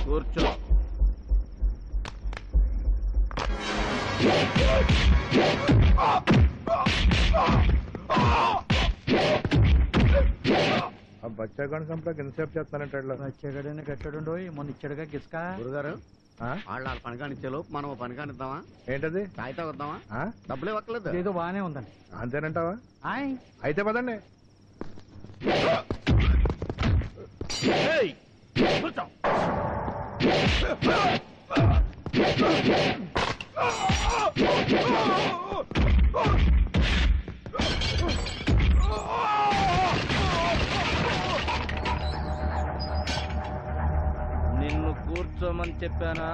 కూర్చో. బచ్చాగాడిని చంపడానికి ఎంతసేపు చేస్తానంటే బచ్చాగాడని కట్టాడు మొన్న ఇచ్చాడుగా కిస్కా. గురుగారు వాళ్ళ పని కానిచ్చేలో మనం పని కానిద్దామా? ఏంటది? తాగితే వద్దామా? డబ్బులు ఇవ్వట్లేదు. ఏదో బానే ఉందండి. అంతేనంటావా? అయితే పదండి. నిన్ను కూర్చోమని చెప్పానా?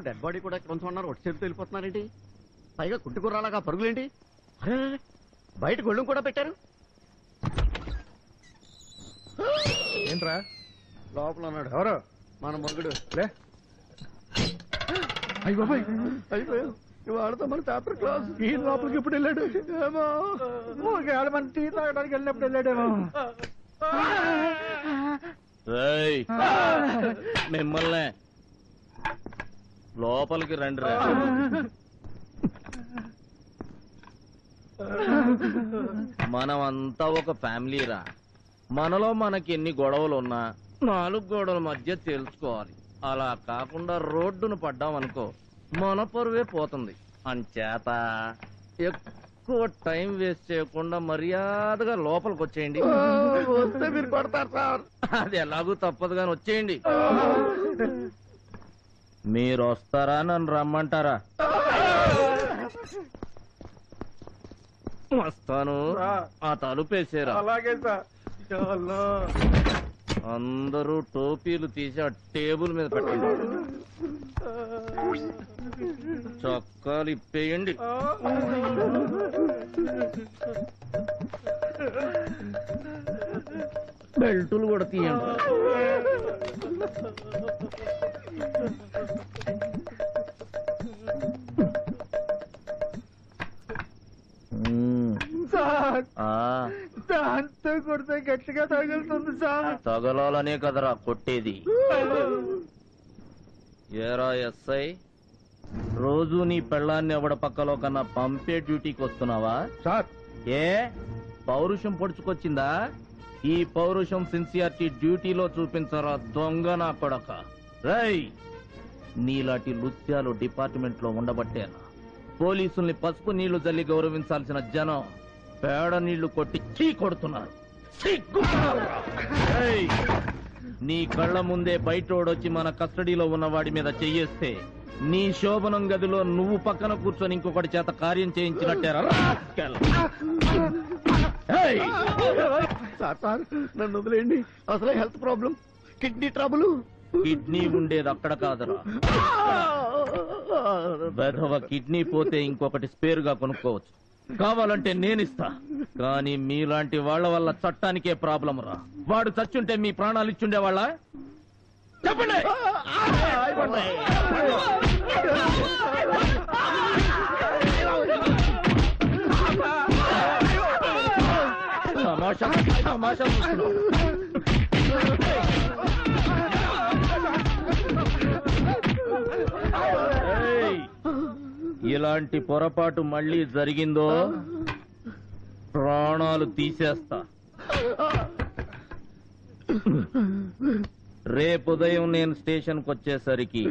డెడ్ బాడీ కూడా కొంచెం ఉన్నారు. ఒట్టి చేతితో వెళ్ళిపోతున్నారేంటి? పైగా కుట్టుకురాలాగా పరుగులేంటి? అరే బయట గొళ్ళం కూడా పెట్టారు. ఏంట్రా లోపల ఉన్నాడు. ఎవరు? మన మొగుడు. అయ్యి బాబాయ్, అయిపోయావు. వాడితో మన పేపర్ క్లాస్. ఈ లోపలికి ఎప్పుడు వెళ్ళాడు? ఏమో మన టీ తాగడానికి వెళ్ళినప్పుడు వెళ్ళాడేమో. మిమ్మల్ని లోపలికి రండి రా. మనమంతా ఒక ఫ్యామిలీరా. మనలో మనకి ఎన్ని గొడవలు ఉన్నా 4 గోడల మధ్య తెలుసుకోవాలి. అలా కాకుండా రోడ్డును పడ్డామనుకో మన పరువే పోతుంది. అంచేత ఎక్కువ టైం వేస్ట్ చేయకుండా మర్యాదగా లోపలికి వచ్చేయండి. వస్తే మీరు పడతారు సార్. అది ఎలాగూ తప్పదు కానీ వచ్చేయండి. మీరు వస్తారా నన్ను రమ్మంటారా? వస్తాను. ఆ తలుపేసారా? అలాగే సార్. అందరూ టోపీలు తీసి ఆ టేబుల్ మీద పెట్టండి. చొక్కాలు ఇప్పేయండి. బెల్టులు కూడా తీయండి. సార్ దాంతో కొడితే గట్టిగా తగులుతుంది సార్. తగలాలనే కదరా కొట్టేది. ఏరా ఎస్ఐ, రోజు నీ పెళ్ళాన్ని ఎవడ పక్కలో కన్నా పంపే డ్యూటీకి వస్తున్నావా సార్? ఏ పౌరుషం పొడుచుకొచ్చిందా? ఈ పౌరుషం సిన్సియారిటీ డ్యూటీలో చూపించరా దొంగ నా కొడక. రై, నీలాంటి లుత్యాలు డిపార్ట్మెంట్ లో ఉండబట్టేనా పోలీసుల్ని పసుపు నీళ్లు జల్లి గౌరవించాల్సిన జనం పేడ నీళ్లు కొట్టి చీ కొడుతున్నారు. నీ కళ్ల ముందే బయటోడొచ్చి మన కస్టడీలో ఉన్న వాడి మీద చెయ్యేస్తే నీ శోభనం గదిలో నువ్వు పక్కన కూర్చొని ఇంకొకటి చేత కార్యం చేయించినట్టారా? సార్ నన్ను వదిలేయండి. అసలే health problem. Kidney trouble. Kidney ఉండేది అక్కడ కాదురా. వెధవ కిడ్నీ పోతే ఇంకొకటి స్పేరుగా కొనుక్కోవచ్చు. కావాలంటే నేనిస్తా. కానీ మీలాంటి వాళ్ళ వల్ల చట్టానికే ప్రాబ్లం రా. వాడు చచ్చుంటే మీ ప్రాణాలు ఇచ్చుండేవాళ్ళ? చెప్పండి. తమాషా తమాషా చూస్తున్నావు. ఇలాంటి పొరపాటు మళ్ళీ జరిగిందో ప్రాణాలు తీసేస్తా. రేపు ఉదయం నేను స్టేషన్కి వచ్చేసరికి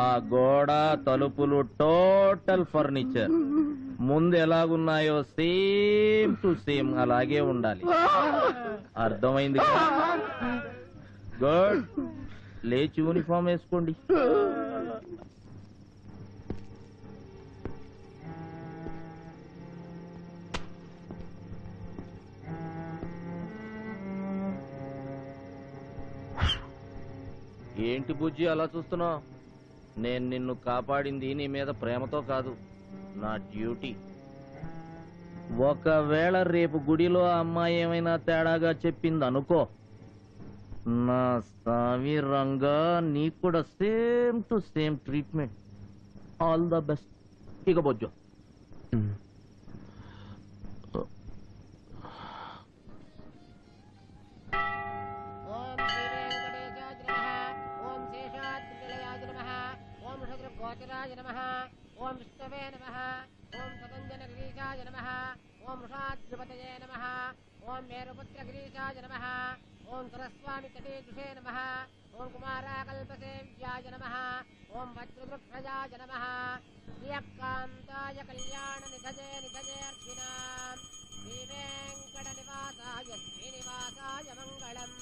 ఆ గోడ తలుపులు టోటల్ ఫర్నిచర్ ముందు ఎలాగున్నాయో సేమ్ టు సేమ్ అలాగే ఉండాలి. అర్థమైంది? గుడ్. లేచి యూనిఫామ్ వేసుకోండి. ఏంటి బుజ్జి అలా చూస్తున్నావు? నేను నిన్ను కాపాడింది నీ మీద ప్రేమతో కాదు, నా డ్యూటీ. ఒకవేళ రేపు గుడిలో అమ్మాయి ఏమైనా తేడాగా చెప్పింది అనుకో, నా సామి రంగా నీకు కూడా same to same treatment. All the best. ఇక బొజ్జో. गोचराय नमः। ओम विष्णवे नमः। ओम सतञ्जनगिरीशाय नमः। ओम वृषाद्रिपतये नमः। ओम मेरुपुत्रगिरीशाय नमः। ओम सरस्वामी तटेजुषे नमः। ओम कुमाराकल्पसेव्याय नमः। ओम वज्रवृक्षयाय नमः। प्रियकान्ताय कल्याणनिधये निधयेऽर्थिनाम् श्रीवेङ्कटनिवासाय श्रीनिवासाय मङ्गलम्।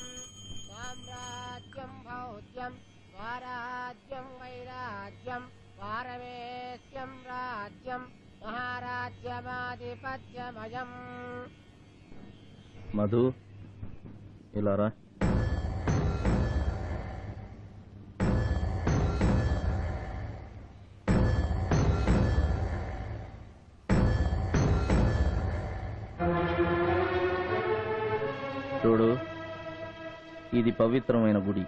साम्राज्यं भौज्यं स्वाराज्यं वैराज्यं पारमेश्यं राज्यं महाराज्यमाधिपत्यमयम्। మధు ఇలా రా. చూడు, ఇది పవిత్రమైన గుడి.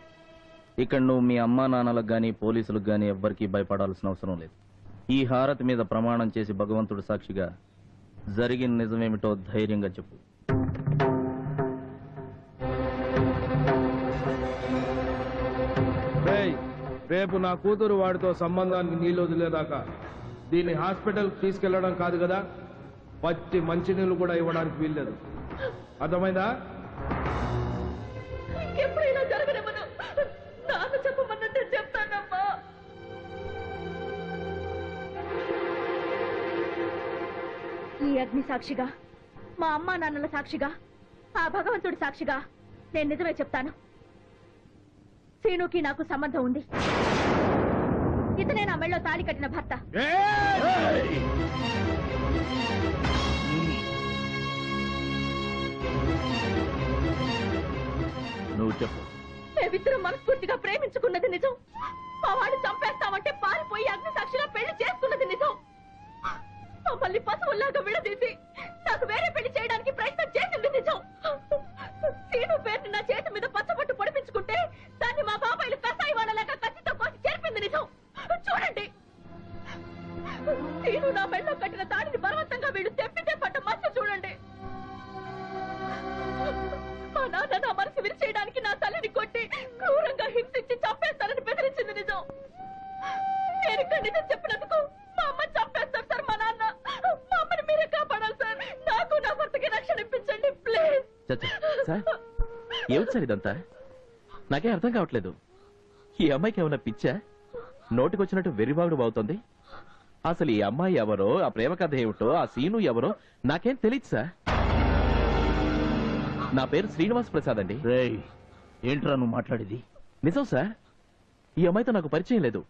ఇక్కడ నువ్వు మీ అమ్మా నాన్నలకు గాని పోలీసులకు గాని ఎవ్వరికీ భయపడాల్సిన అవసరం లేదు. ఈ హారతి మీద ప్రమాణం చేసి భగవంతుడు సాక్షిగా జరిగిన నిజమేమిటో ధైర్యంగా చెప్పు. రేపు నా కూతురు వాడితో సంబంధానికి నీళ్ళు వదిలేదాకా దీన్ని హాస్పిటల్ తీసుకెళ్లడం కాదు కదా, పచ్చి మంచినీళ్ళు కూడా ఇవ్వడానికి వీల్లేదు. అర్థమైందా? ఎప్పుడైనా జరగనివ్వను. నాన్న చెప్పమన్నట్టే చెప్తానమ్మా. ఈ అగ్ని సాక్షిగా, మా అమ్మా నాన్నల సాక్షిగా, ఆ భగవంతుడి సాక్షిగా నేను నిజమే చెప్తాను. సీనుకి నాకు సంబంధం ఉంది. ఇతనే నా మెళ్ళో తాళి కట్టిన భర్త. నువ్వు చెప్పు. మేమిద్దరం మనస్ఫూర్తిగా ప్రేమించుకున్నది నిజం. మా వాడిని చంపేస్తామంటే పారిపోయి అగ్ని సాక్షిగా పెళ్లి చేసుకున్నది నిజం. మమ్మల్ని పశువుల్లాగా విడదీసి నాకు వేరే పెళ్లి చేయడానికి ప్రయత్నం చేసింది నిజం. సీను పేరుని నా చేతి మీద పచ్చబొట్టు పొడిపించుకుంటే దాన్ని మా బాబాయిలు కసాయి వాళ్ళలాగా కత్తితో కోసి చేర్పింది నిజం. చూడండి, సీను నా మెళ్ళో కట్టిన తాడిని బలవంతంగా వీళ్ళు తెప్పితే పట్ట మచ్చ చూడండి. మా నాన్న నా మనసు విరిచేయడానికి నా తల్లిని కొట్టి క్రూరంగా హింసించి చంపేస్తారని బెదిరించింది నిజం. నేను ఇక్కడ నిజం చెప్పినందుకు మా అమ్మ చంపేస్తారు సార్. మా నాన్న, మా అమ్మని మీరే కాపాడాలి సార్. నాకు నా భర్తకి రక్షణ ఇప్పించండి ప్లీజ్. సార్, ఏమిటి సార్ ఇదంతా? నాకేం అర్థం కావట్లేదు. ఈ అమ్మాయికి ఏమైనా పిచ్చా? నోటికొచ్చినట్టు వెర్రివాగుడు బాగుతుంది. అసలు ఈ అమ్మాయి ఎవరో, ఆ ప్రేమ కథ ఏమిటో, ఆ సీను ఎవరో నాకేం తెలియదు సార్. నా పేరు శ్రీనివాస్ ప్రసాద్ అండి. ఏంట్రా నువ్వు మాట్లాడేది? నిజం సార్, ఈ అమ్మాయితో నాకు పరిచయం లేదు.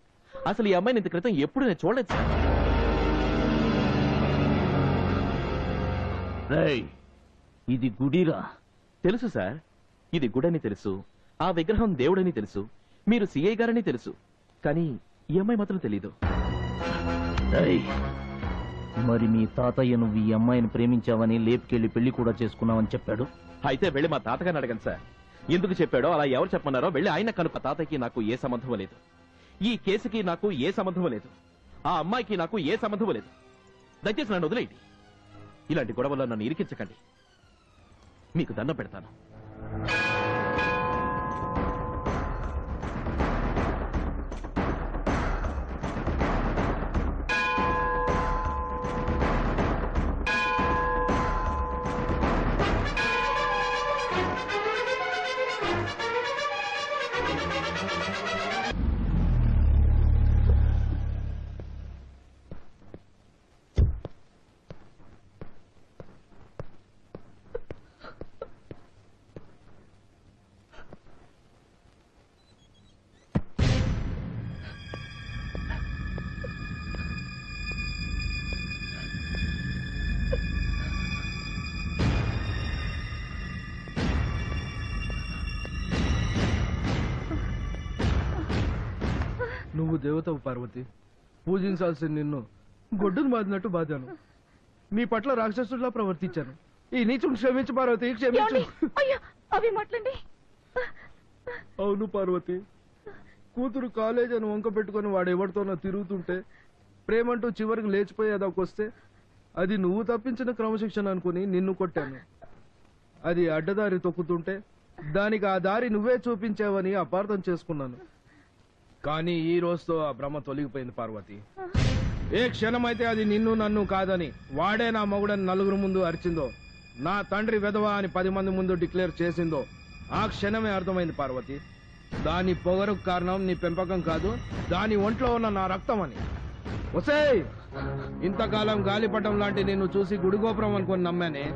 అసలు ఈ అమ్మాయిని ఇంత క్రితం ఎప్పుడు నేను చూడలేదు సార్. ఇది గుడిరా. తెలుసు సార్, ఇది గుడని తెలుసు. ఆ విగ్రహం దేవుడని తెలుసు, మీరు సిఐ గారని తెలుసు, కానీ ఈ అమ్మాయి మాత్రం తెలీదు. మరి మీ తాతయ్య నువ్వు ఈ అమ్మాయిని ప్రేమించావని లేపుకెళ్లి పెళ్లి కూడా చేసుకున్నావని చెప్పాడు. అయితే వెళ్ళి మా తాతగారిని అడగండి సార్. ఎందుకు చెప్పాడో, అలా ఎవరు చెప్పమన్నారో వెళ్ళి ఆయన కనుక. తాతయ్యకి నాకు ఏ సంబంధం లేదు, ఈ కేసుకి నాకు ఏ సంబంధం లేదు, ఆ అమ్మాయికి నాకు ఏ సంబంధం లేదు. దయచేసి నన్ను వదిలేయండి. ఇలాంటి గొడవల్లో నన్ను ఇరికించకండి, మీకు దండం పెడతాను. నువ్వు దేవతవు పార్వతి. పూజించాల్సిన నిన్ను గొడ్డును బాదినట్టు బాధాను. నీ పట్ల రాక్షసుడిలా ప్రవర్తించాను. ఈ నీచుని క్షమించు పార్వతి, క్షమించు. అవి మాట్లాడి. అవును పార్వతి, కూతురు కాలేజ్ అని వంక పెట్టుకుని వాడెవరితోనో తిరుగుతుంటే ప్రేమంటూ చివరికి లేచిపోయేదాకొస్తే అది నువ్వు తప్పించిన క్రమశిక్షణ అనుకుని నిన్ను కొట్టాను. అది అడ్డదారి తొక్కుతుంటే దానికి ఆ దారి నువ్వే చూపించావని అపార్థం చేసుకున్నాను. కానీ ఈ రోజుతో ఆ భ్రమ తొలగిపోయింది పార్వతి. ఏ క్షణమైతే అది నిన్ను నన్ను కాదని వాడే నా మొగుడని నలుగురు ముందు అరిచిందో, నా తండ్రి వెధవా అని 10 మంది ముందు డిక్లేర్ చేసిందో, ఆ క్షణమే అర్థమైంది పార్వతి. దాని పొగరుకు కారణం నీ పెంపకం కాదు, దాని ఒంట్లో ఉన్న నా రక్తం అని. ఒసేయ్, ఇంతకాలం గాలిపటం లాంటి నిన్ను చూసి గుడిగోపురం అనుకుని నమ్మానే.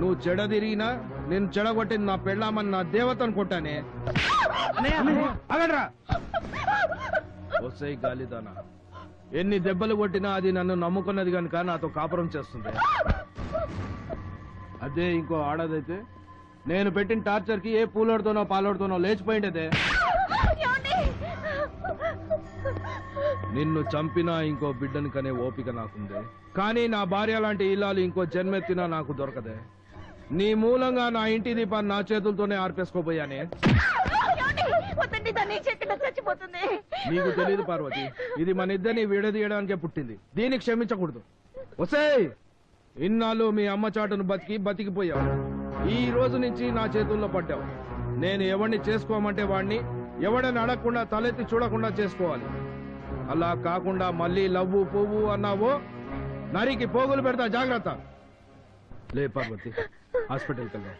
నువ్వు చెడదిరిగినా నేను చెడగొట్టింది నా పెళ్ళామని నా దేవతను కొట్టానే. అగడ్రా ఒసేయ్ గాలిదానా, ఎన్ని దెబ్బలు కొట్టినా అది నన్ను నమ్ముకున్నది కనుక నాతో కాపురం చేస్తుంది. అదే ఇంకో ఆడదైతే నేను పెట్టిన టార్చర్ కి ఏ పూలోడుతోనో పాలోడుతోనో లేచిపోయిండేదే. నిన్ను చంపినా ఇంకో బిడ్డని కనే ఓపిక నాకుందే, కానీ నా భార్య లాంటి ఇల్లాలు ఇంకో జన్మెత్తినా నాకు దొరకదే. నీ మూలంగా నా ఇంటి దీపాన్ని నా చేతులతోనే ఆర్పేసుకోపోయానే. నీకు తెలియదు పార్వతి, ఇది మన ఇద్దరిని విడదీయడానికే పుట్టింది. దీన్ని క్షమించకూడదు. ఒసేయ్, ఇన్నాళ్ళు మీ అమ్మ చాటును బతికిపోయావు. ఈ రోజు నుంచి నా చేతుల్లో పడ్డావు. నేను ఎవరిని చేసుకోమంటే వాడిని, ఎవడని అడగకుండా తలెత్తి చూడకుండా చేసుకోవాలి. అలా కాకుండా మళ్ళీ లవ్వు పువ్వు అన్నావో నరికి పోగులు పెడతా, జాగ్రత్త. లే పార్వతి, హాస్పిటల్కి వెళ్దాం.